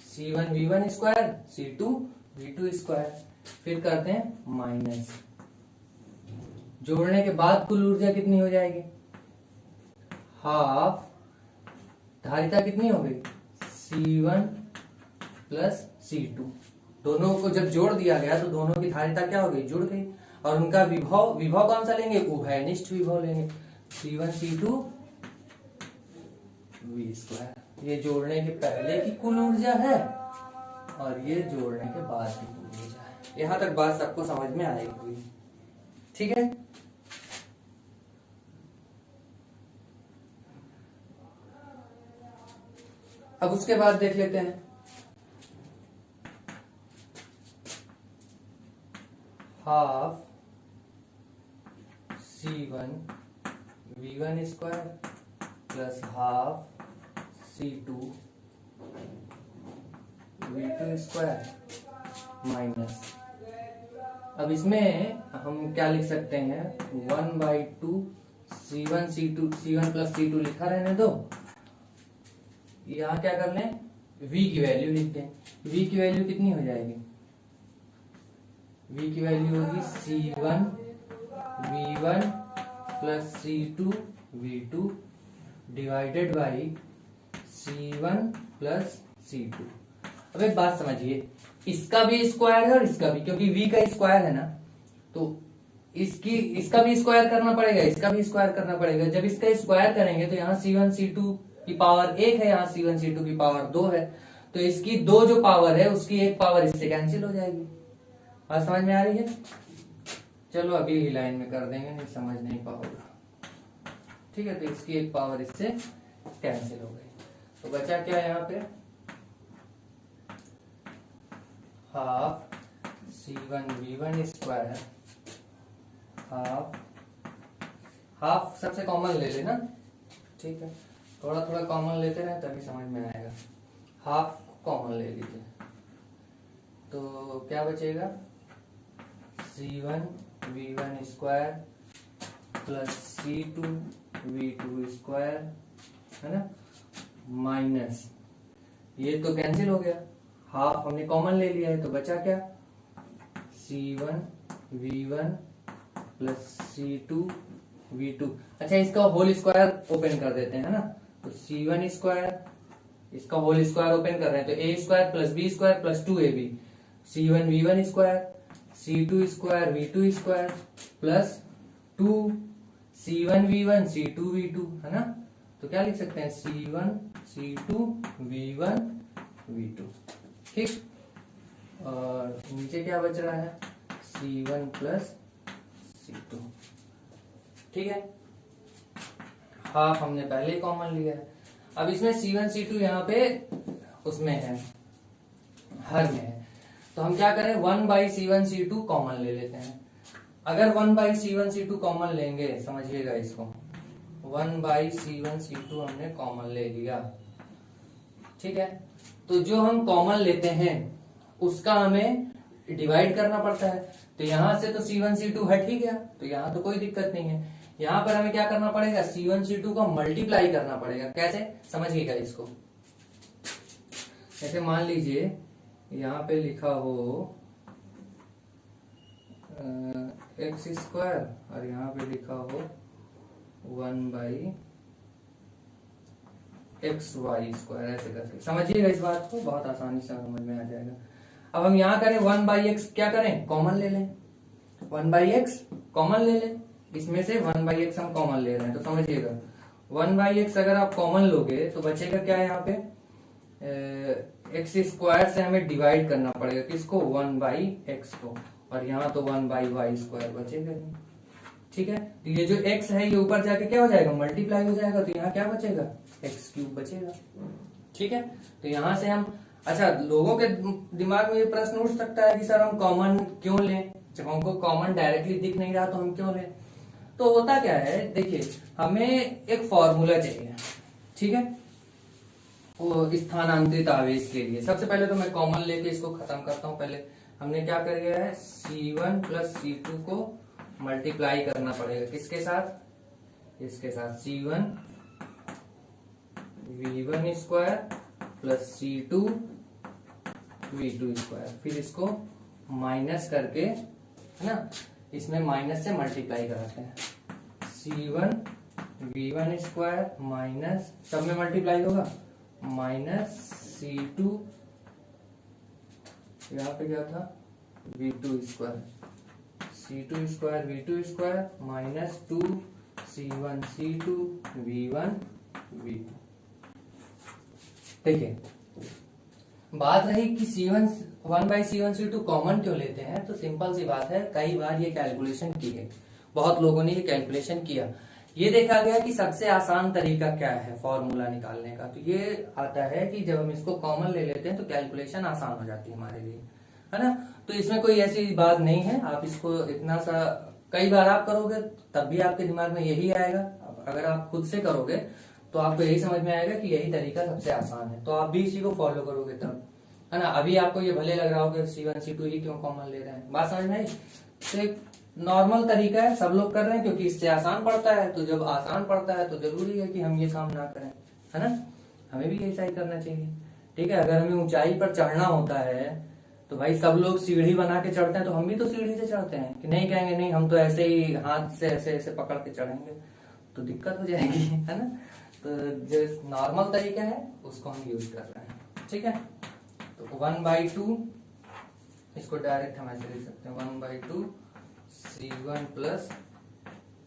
C1 V1 square C2 V2 square, फिर करते हैं माइनस, जोड़ने के बाद कुल ऊर्जा कितनी हो जाएगी, हाफ, धारिता कितनी हो गई C1 प्लस C2, दोनों को जब जोड़ दिया गया तो दोनों की धारिता क्या हो गई, जुड़ गई, और उनका विभव, विभव कौन सा लेंगे, उभयनिष्ठ विभव लेंगे, C1 C2 V स्क्वायर। ये जोड़ने के पहले की कुल ऊर्जा है और ये जोड़ने के बाद की कुल ऊर्जा है। यहां तक बात सबको समझ में आएगी, ठीक है। अब उसके बाद देख लेते हैं half C1 V1 square plus half C2 V2 square minus, अब इसमें हम क्या लिख सकते हैं 1/2 C1 C2, C1 plus C2 लिखा रहने दो, यहाँ क्या कर लें V की वैल्यू लिखते हैं, V की वैल्यू कितनी हो जाएगी, V की वैल्यू होगी C1 V1 plus C2 V2 divided by C1 plus C2। अब एक बात समझिए, इसका भी स्क्वायर है और इसका भी, क्योंकि V का स्क्वायर है ना, तो इसका भी स्क्वायर करना पड़ेगा, इसका भी स्क्वायर करना पड़ेगा। जब इसका स्क्वायर करेंगे तो यहाँ C1 C2 की पावर 1 है, यहाँ C1 C2 की पावर 2 है, तो इसकी दो जो पावर है उसकी एक पावर इससे कैंसिल हो जाएगी। बात समझ में आ रही है? चलो अभी ही लाइन में कर देंगे, नहीं समझ नहीं पाओगे, ठीक है। तो इसकी एक पावर इससे कैंसिल हो गई, तो बचा क्या यहाँ पे, half C1 V1 square, half सबसे कॉमन ले लेना, ठीक है, थोड़ा थोड़ा कॉमन लेते रहे तभी समझ में आएगा। हाफ कॉमन ले लीजिए तो क्या बचेगा, C1 V1 square plus C2 V2 square, है ना, माइनस ये तो कैंसिल हो गया, हाफ हमने कॉमन ले लिया है, तो बचा क्या, C1 V1 plus C2 V2। अच्छा, इसका होल स्क्वायर ओपन कर देते हैं, है ना, तो C1 स्क्वायर, इसका होल स्क्वायर ओपन कर रहे हैं, तो A square plus B square plus 2AB, C1 V1 square, C2 square V2 square plus 2 C1 V1 C2 V2, है ना, तो क्या लिख सकते हैं C1 C2 V1 V2, ठीक। और नीचे क्या बच रहा है, C1 प्लस C2, ठीक है। हाफ हमने पहले कॉमन लिया है, अब इसमें C1 C2 यहाँ पे उसमें है, हर में है, तो हम क्या करें 1/C1 C2 कॉमन ले लेते हैं। अगर 1/C1 C2 कॉमन लेंगे, समझिएगा इसको, 1/C1 C2 हमने कॉमन ले लिया, ठीक है, तो जो हम कॉमन लेते हैं उसका हमें डिवाइड करना पड़ता है, तो यहां से तो C1 C2 हट ही गया, तो यहां तो कोई दिक्कत नहीं है। यहां पर हमें क्या करना पड़ेगा, C1 C2 को मल्टीप्लाई करना पड़ेगा। कैसे, समझिएगा इसको, जैसे मान लीजिए यहाँ पे लिखा हो x स्क्वायर और यहाँ पे लिखा हो 1/xy स्क्वायर, ऐसे करके समझिएगा इस बात को, बहुत आसानी से समझ में आ जाएगा। अब हम यहाँ करें 1/x, क्या करें, कॉमन ले लें, 1/x कॉमन ले लें, इसमें से 1/x हम कॉमन ले रहे हैं, तो समझिएगा 1/x अगर आप कॉमन लोगे तो बचेगा क्या, यहाँ पे x स्क्वायर से हमें डिवाइड करना पड़ेगा, किसको, 1/x को, और यहाँ तो 1/y स्क्वायर बचेगा, ठीक है। तो ये जो x है ये ऊपर जाके क्या हो जाएगा, मल्टीप्लाई हो जाएगा, तो यहाँ क्या बचेगा, x³ बचेगा, ठीक है। तो यहाँ से हम, अच्छा, लोगों के दिमाग में ये प्रश्न उठ सकता है कि सर हम कॉमन क्यों लें, जब हमको कॉमन डायरेक्टली दिख नहीं रहा तो हम क्यों लें। तो होता क्या है, देखिए, हमें एक फॉर्मूला चाहिए, ठीक है, स्थानांतरित आवेश के लिए। सबसे पहले तो मैं कॉमन लेके इसको खत्म करता हूँ। पहले हमने क्या कर दिया है, C1 प्लस C2 को मल्टीप्लाई करना पड़ेगा किसके साथ, इसके साथ C1 V1 square plus C2 V2 square, फिर इसको माइनस करके, है ना, इसमें माइनस से मल्टीप्लाई कराते हैं। C1 V1 स्क्वायर माइनस, सब में मल्टीप्लाई होगा, माइनस C2, यहाँ पे क्या था, V2 square, C2 square V2 square minus 2 C1 C2 V1 V2। देखिए बात रही कि C1 1/C1 C2 कॉमन क्यों लेते हैं, तो सिंपल सी बात है, कई बार ये कैलकुलेशन की है, बहुत लोगों ने ये कैलकुलेशन किया, ये देखा गया कि सबसे आसान तरीका क्या है फॉर्मूला निकालने का, तो ये आता है कि जब हम इसको कॉमन ले लेते हैं तो कैलकुलेशन आसान हो जाती है हमारे लिए, है ना। तो इसमें कोई ऐसी बात नहीं है, आप इसको इतना सा कई बार आप करोगे तब भी आपके दिमाग में यही आएगा, अगर आप खुद से करोगे तो आपको यही समझ में आएगा कि यही तरीका सबसे आसान है, तो आप भी इसी को फॉलो करोगे तब, है ना। अभी आपको ये भले लग रहा हो कि C1 C2 ही क्यों कॉमन ले रहे हैं, बात समझ में आई। तो एक नॉर्मल तरीका है, सब लोग कर रहे हैं क्योंकि इससे आसान पड़ता है, तो जब आसान पड़ता है तो जरूरी है कि हम ये काम ना करें, है ना, हमें भी ऐसा ही करना चाहिए। ठीक है, अगर हमें ऊंचाई पर चढ़ना होता है तो भाई सब लोग सीढ़ी बना के चढ़ते हैं, तो हम भी तो सीढ़ी से चढ़ते हैं, कि नहीं कहेंगे नहीं हम तो ऐसे ही हाथ से ऐसे ऐसे पकड़ के चढ़ेंगे, तो दिक्कत हो जाएगी, है ना। तो जो नॉर्मल तरीका है उसको हम यूज कर रहे हैं, ठीक है। तो 1/2 इसको डायरेक्ट हम ऐसे लिख सकते हैं, 1/2 C1 प्लस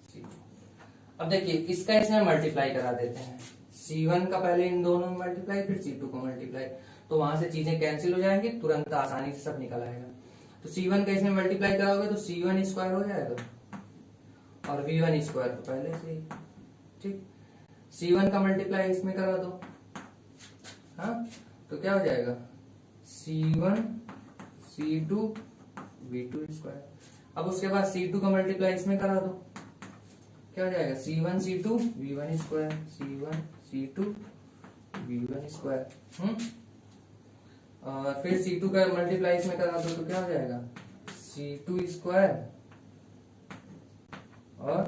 C2। अब देखिए इसका इसमें मल्टीप्लाई करा देते हैं, C1 का पहले इन दोनों में मल्टीप्लाई, फिर C2 को मल्टीप्लाई, तो वहां से चीजें कैंसिल हो जाएंगी, तुरंत आसानी से सब निकल आएगा। तो C1 का इसमें मल्टीप्लाई कराओगे तो C1 स्क्वायर हो जाएगा, और V1 स्क्वायर तो पहले से ही, ठीक। C1 का मल्टीप्लाई इसमें करा दो, हाँ, तो क्या हो जाएगा, C1 C2 V2 स्क्वायर। अब उसके बाद C2 का मल्टीप्लाई इसमें करा दो, क्या हो जाएगा, C1 C2 V1 square, C1 C2 V1 square, और फिर C2 का मल्टीप्लाई इसमें करा दो, तो क्या हो जाएगा, C2 स्क्वायर और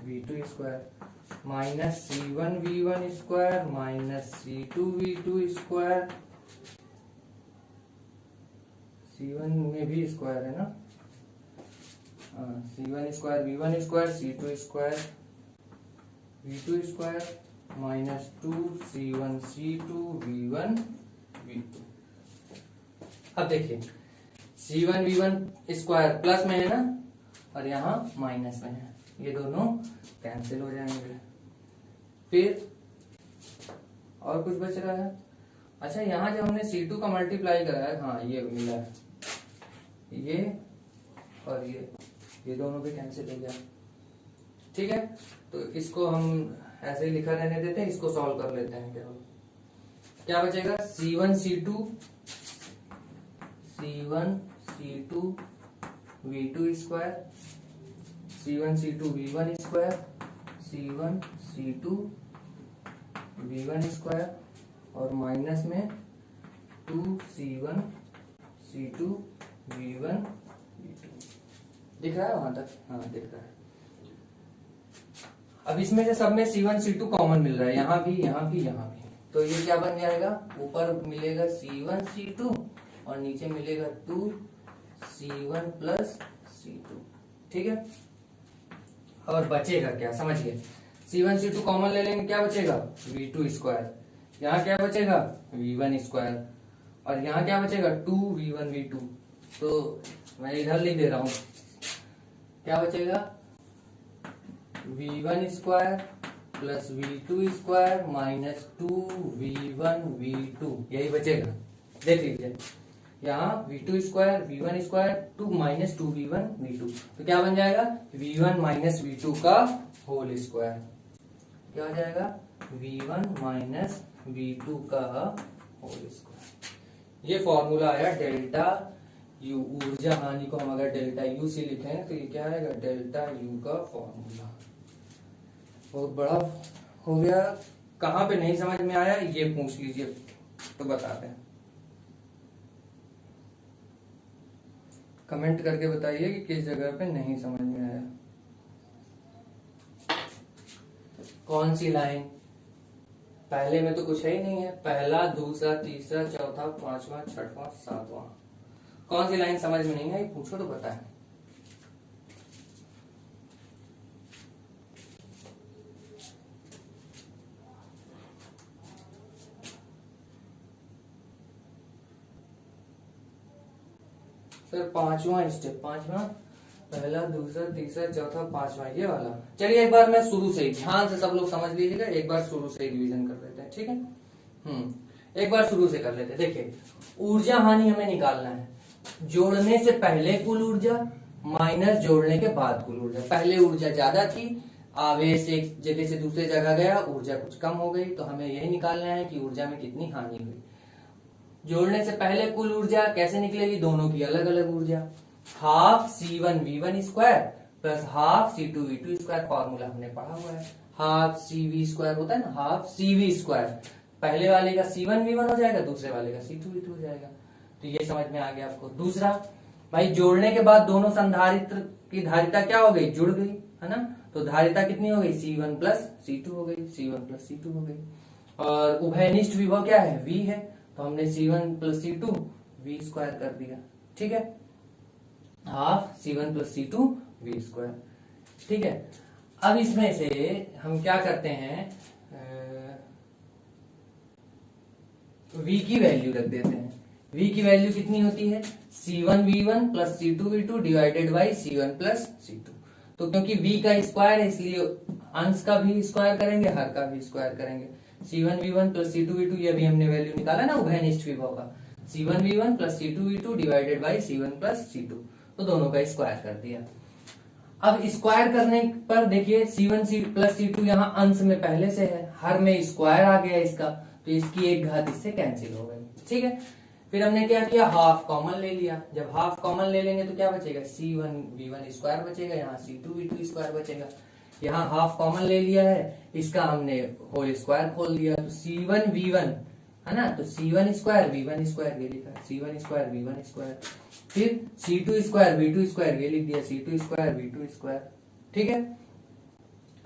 V2 square minus C1 V1 square minus C2 V2 square, C1 में भी स्क्वायर है ना, C1 square V1 square C2 square V2 square minus 2 C1 C2 V1 V2। अब देखिए C1 V1 स्क्वायर प्लस में है ना, और यहाँ माइनस में है, ये दोनों कैंसिल हो जाएंगे। फिर और कुछ बच रहा है, अच्छा यहाँ जब हमने C2 का मल्टीप्लाई करा है, हाँ ये मिला है, ये और ये दोनों भी कैंसिल हो गया, ठीक है। तो इसको हम ऐसे ही लिखा रहने देते हैं, इसको सॉल्व कर लेते हैं। क्या बचेगा, C1 C2 V2 square, C1 C2 V1 square, C1 C2 V1 square, और माइनस में 2 C1 C2 V1 V2। दिख रहा है वहां तक, हाँ दिख रहा है। अब इसमें से सब में C1 C2 कॉमन मिल रहा है, यहाँ भी यहाँ भी यहाँ भी, तो ये क्या बन जाएगा, ऊपर मिलेगा C1 C2 और नीचे मिलेगा 2 C1 प्लस C2, ठीक है। और बचेगा क्या, समझिए, C1 C2 कॉमन ले लेंगे, क्या बचेगा, V2 स्क्वायर, यहाँ क्या बचेगा, V1 स्क्वायर, और यहाँ क्या बचेगा, 2 V1 V2। तो मैं इधर लिख दे रहा हूं, क्या बचेगा, V1 square plus V2 square minus 2 V1 V2, यही बचेगा। देख लीजिए यहाँ V2 square V1 square 2 minus 2 V1 V2, तो क्या बन जाएगा, V1 माइनस V2 का होल स्क्वायर, क्या हो जाएगा, V1 माइनस V2 का होल स्क्वायर। ये फॉर्मूला आया डेल्टा U, ऊर्जा हानि को हम अगर डेल्टा U से लिखें तो ये क्या आएगा, डेल्टा U का फॉर्मूला। बहुत बड़ा हो गया कहाँ पे नहीं समझ में आया ये पूछ लीजिए तो बताते हैं। कमेंट करके बताइए कि किस जगह पे नहीं समझ में आया। कौन सी लाइन? पहले में तो कुछ है ही नहीं है, पहला दूसरा तीसरा चौथा पांचवा छठवां सातवां। कौन सी लाइन समझ में नहीं आई पूछो तो बताएं। सर पांचवा स्टेप, पांचवा, पहला दूसरा तीसरा चौथा पांचवा, ये वाला। चलिए एक बार मैं शुरू से ही, ध्यान से सब लोग समझ लीजिएगा, एक बार शुरू से ही रिवीजन कर लेते हैं, ठीक है। एक बार शुरू से कर लेते हैं। देखिए ऊर्जा हानि हमें निकालना है, जोड़ने से पहले कुल ऊर्जा माइनस जोड़ने के बाद कुल ऊर्जा। पहले ऊर्जा ज्यादा थी, आवेश एक जगह से दूसरे जगह गया, ऊर्जा कुछ कम हो गई, तो हमें यही निकालना है कि ऊर्जा में कितनी हानि हुई। जोड़ने से पहले कुल ऊर्जा कैसे निकलेगी, दोनों की अलग अलग ऊर्जा, half C1V1 square plus half C2V2 square. Formula हमने पढ़ा हुआ है, हाफ CV स्क्वायर होता है ना, हाफ CV स्क्वायर। पहले वाले का C1V1 हो जाएगा, दूसरे वाले का C2V2 हो जाएगा। तो ये समझ में आ गया आपको। दूसरा भाई, जोड़ने के बाद दोनों संधारित्र की धारिता क्या हो गई, जुड़ गई, है ना। तो धारिता कितनी हो गई, C1 प्लस C2 हो गई, C1 प्लस C2 हो गई। और उभयनिष्ठ विभव क्या है, V है, तो हमने C1 plus C2 V square कर दिया, ठीक है। Half C1 plus C2 V square, ठीक है। अब इसमें से हम क्या करते हैं, V की वैल्यू रख देते हैं। V की वैल्यू कितनी होती है, C1V1 plus C2V2 divided by C1 plus C2। तो क्योंकि V का स्क्वायर है इसलिए अंश का भी स्क्वायर करेंगे, हर का भी स्क्वायर करेंगे। C1V1 प्लस C2V2, ये भी हमने वैल्यू निकाला ना उभयनिष्ठ विभव का, C1V1 plus C2V2 divided by C1 plus C2, तो दोनों का स्क्वायर कर दिया। अब स्क्वायर करने पर देखिए C1 प्लस C2 यहाँ अंश में पहले से है, हर में स्क्वायर आ गया इसका, तो इसकी एक घात इससे कैंसिल हो गई, ठीक है। फिर हमने क्या किया, हाफ कॉमन ले लिया। जब हाफ कॉमन ले लेंगे तो क्या बचेगा, C1V1 स्क्वायर बचेगा, यहाँ C2V2 स्क्वायर बचेगा। यहाँ हाफ कॉमन ले लिया है, इसका हमने होल स्क्वायर खोल दिया, तो C1V1 है ना, तो C1 स्क्वायर V1 स्क्वायर ये लिखा, C1 स्क्वायर V1 स्क्वायर। फिर C2 स्क्वायर V2 स्क्वायर ये लिख दिया, C2 स्क्वायर V2 स्क्वायर, ठीक है।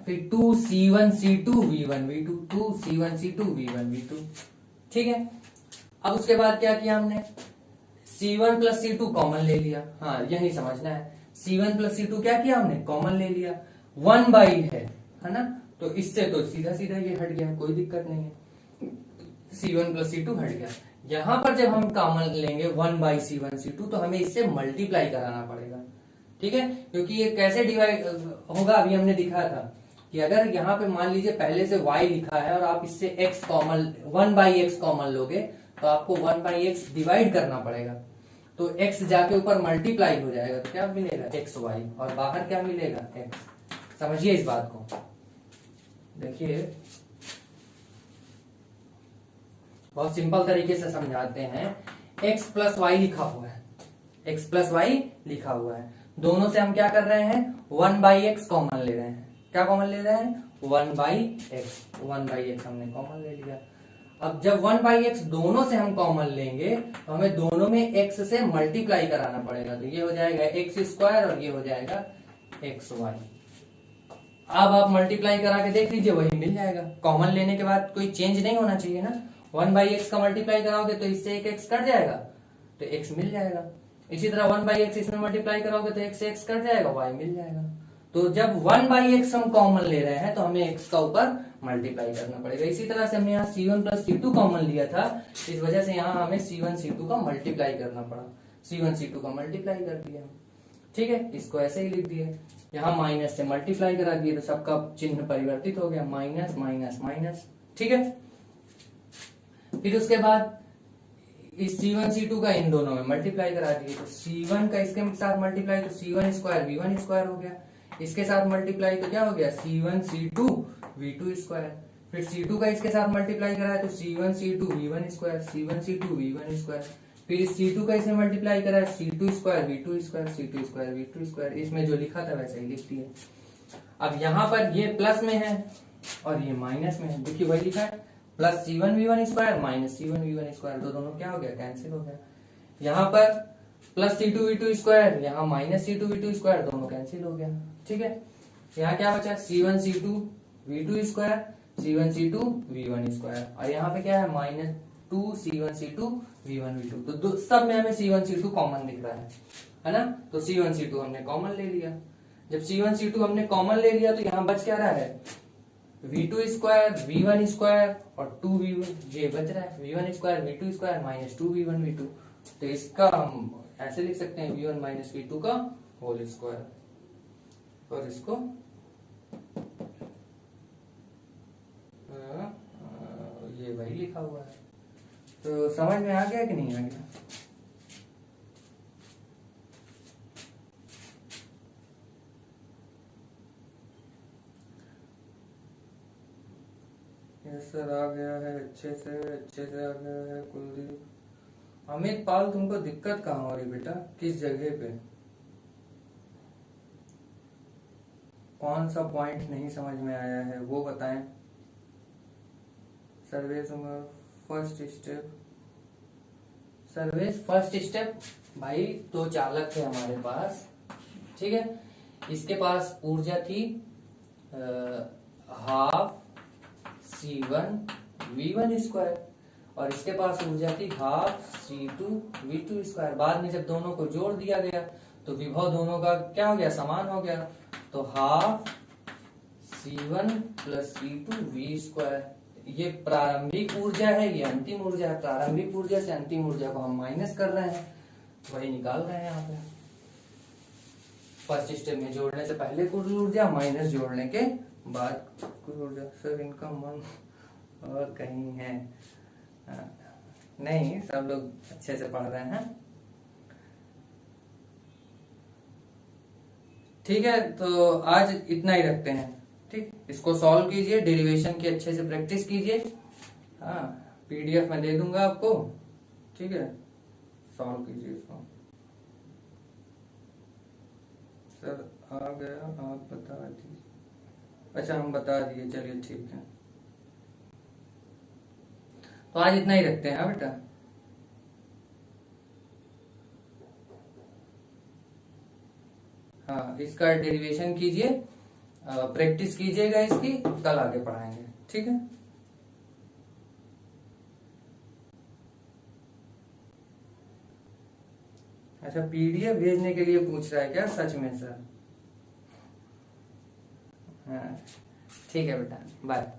फिर 2C1 C2 V1 V2, 2C1 C2 V1 V2, ठीक है। अब उसके बाद क्या किया हमने, C1 प्लस C2 कॉमन ले लिया, हाँ यही समझना है। C1 प्लस C2 क्या किया हमने, कॉमन ले लिया, 1/, है ना, तो इससे तो सीधा सीधा ये हट गया, कोई दिक्कत नहीं है, C1 प्लस C2 हट गया। यहां पर जब हम कॉमन लेंगे 1/C1 C2 तो हमें इससे मल्टीप्लाई कराना पड़ेगा, ठीक है। क्योंकि ये कैसे डिवाइड होगा, अभी हमने दिखाया था कि अगर यहाँ पे मान लीजिए पहले से y लिखा है और आप इससे x कॉमन 1/x कॉमन लोगे तो आपको 1/x डिवाइड करना पड़ेगा, तो x जाके ऊपर मल्टीप्लाई हो जाएगा, तो क्या मिलेगा xy, और बाहर क्या मिलेगा x। समझिए इस बात को, देखिए बहुत सिंपल तरीके से समझाते हैं। x प्लस वाई लिखा हुआ है, x प्लस वाई लिखा हुआ है, दोनों से हम क्या कर रहे हैं, 1/x कॉमन ले रहे हैं। क्या कॉमन ले रहे हैं, 1/x, 1/x हमने कॉमन ले लिया। अब जब 1/x दोनों से हम कॉमन लेंगे तो हमें दोनों में x से मल्टीप्लाई कराना पड़ेगा, तो ये हो जाएगा x स्क्वायर और ये हो जाएगा xy। अब आप मल्टीप्लाई करा के देख लीजिए, वही मिल जाएगा। कॉमन लेने के बाद कोई चेंज नहीं होना चाहिए ना, 1/x का मल्टीप्लाई कराओगे तो इससे एक x कट जाएगा तो x मिल जाएगा। इसी तरह 1/x इसमें मल्टीप्लाई कराओगे तो x से x कट जाएगा, y मिल जाएगा। तो जब 1/x हम कॉमन ले रहे हैं तो हमें x का ऊपर मल्टीप्लाई करना पड़ेगा। इसी तरह से हमने यहाँ C1 प्लस C2 कॉमन लिया था, इस वजह से यहाँ हमें C1 C2 का मल्टीप्लाई करना पड़ा, C1 C2 का मल्टीप्लाई कर दिया, ठीक है। इसको ऐसे ही लिख दिए, यहाँ माइनस से मल्टीप्लाई करा दिए तो सबका चिन्ह परिवर्तित हो गया, माइनस माइनस माइनस, ठीक है। फिर उसके बाद इस C1 C2 का इन दोनों में मल्टीप्लाई करा दिए, तो C1 का इसके साथ मल्टीप्लाई तो C1 स्क्वायर V1 स्क्वायर हो गया, इसके साथ मल्टीप्लाई तो क्या हो गया, C1 C2 V2 स्क्वायर। फिर C2 का इसके साथ मल्टीप्लाई करा है तो C1 C2 V1 square, C1 C2 V1 square. फिर C2 का इसमें मल्टीप्लाई करा है C2 square V2 square, C2 square V2 square. इसमें जो लिखा था वैसे ही लिख दिया। अब यहाँ पर ये प्लस में है और ये माइनस में है, देखिए वही लिखा है plus C1V1 square minus C1V1 square, तो दोनों क्या हो गया, कैंसिल हो गया। यहाँ पर प्लस C2V2 स्क्वायर, यहाँ माइनस C2V2 स्क्वायर, दोनों कैंसिल हो गया। ठीक है, यहाँ क्या बचा, C1C2V2 स्क्वायर C1C2V1 स्क्वायर, और यहाँ पे क्या है माइनस 2C1C2V1V2, तो सब में हमें C1C2 कॉमन दिख रहा है ना, तो C1C2 हमने कॉमन ले लिया। जब C1C2 हमने कॉमन ले लिया तो यहाँ बच क्या रहा है, V2 स्क्वायर V1 स्क्वायर और 2V1, ये बच रहा है V1 square V2 square minus 2V1V2, तो इसका हम ऐसे लिख सकते हैं V1 माइनस V2 का होल स्क्वायर, और इसको ये वही लिखा हुआ है। तो समझ में आ गया कि नहीं आ गया? सर आ गया है, अच्छे से आ गया है। कुलदीप, अमित पाल, तुमको दिक्कत कहाँ हो रही बेटा, किस जगह पे, कौन सा पॉइंट नहीं समझ में आया है वो बताएं। Sarvesh first step, Sarvesh first step भाई, तो चालक थे हमारे पास, ठीक है, इसके पास ऊर्जा थी हाफ C1V1 स्क्वायर, और इसके पास ऊर्जा थी हाफ C2V2 स्क्वायर। बाद में जब दोनों को जोड़ दिया गया तो विभव दोनों का क्या हो गया, समान हो गया, तो half C1 plus C2V square. ये प्रारंभिक ऊर्जा है, ये अंतिम ऊर्जा है, प्रारंभिक ऊर्जा से अंतिम ऊर्जा को हम माइनस कर रहे हैं, वही निकाल रहे हैं यहाँ पे। फर्स्ट स्टेप में जोड़ने से पहले कुल ऊर्जा माइनस जोड़ने के बाद कुल ऊर्जा। सर इनका मन और कहीं है, नहीं सब लोग अच्छे से पढ़ रहे हैं। ठीक है, तो आज इतना ही रखते हैं। ठीक, इसको सॉल्व कीजिए, डेरिवेशन की अच्छे से प्रैक्टिस कीजिए। हाँ, PDF में दे दूंगा आपको, ठीक है, सॉल्व कीजिए इसको। सर आ गया, आप बता दीजिए। अच्छा, हम बता दिए, चलिए ठीक है, तो आज इतना ही रखते हैं। हाँ बेटा, हाँ, इसका डेरिवेशन कीजिए, प्रैक्टिस कीजिएगा इसकी, कल आगे पढ़ाएंगे। ठीक है, अच्छा, PDF भेजने के लिए पूछ रहा है क्या, सच में सर? हाँ ठीक है बेटा, बाय।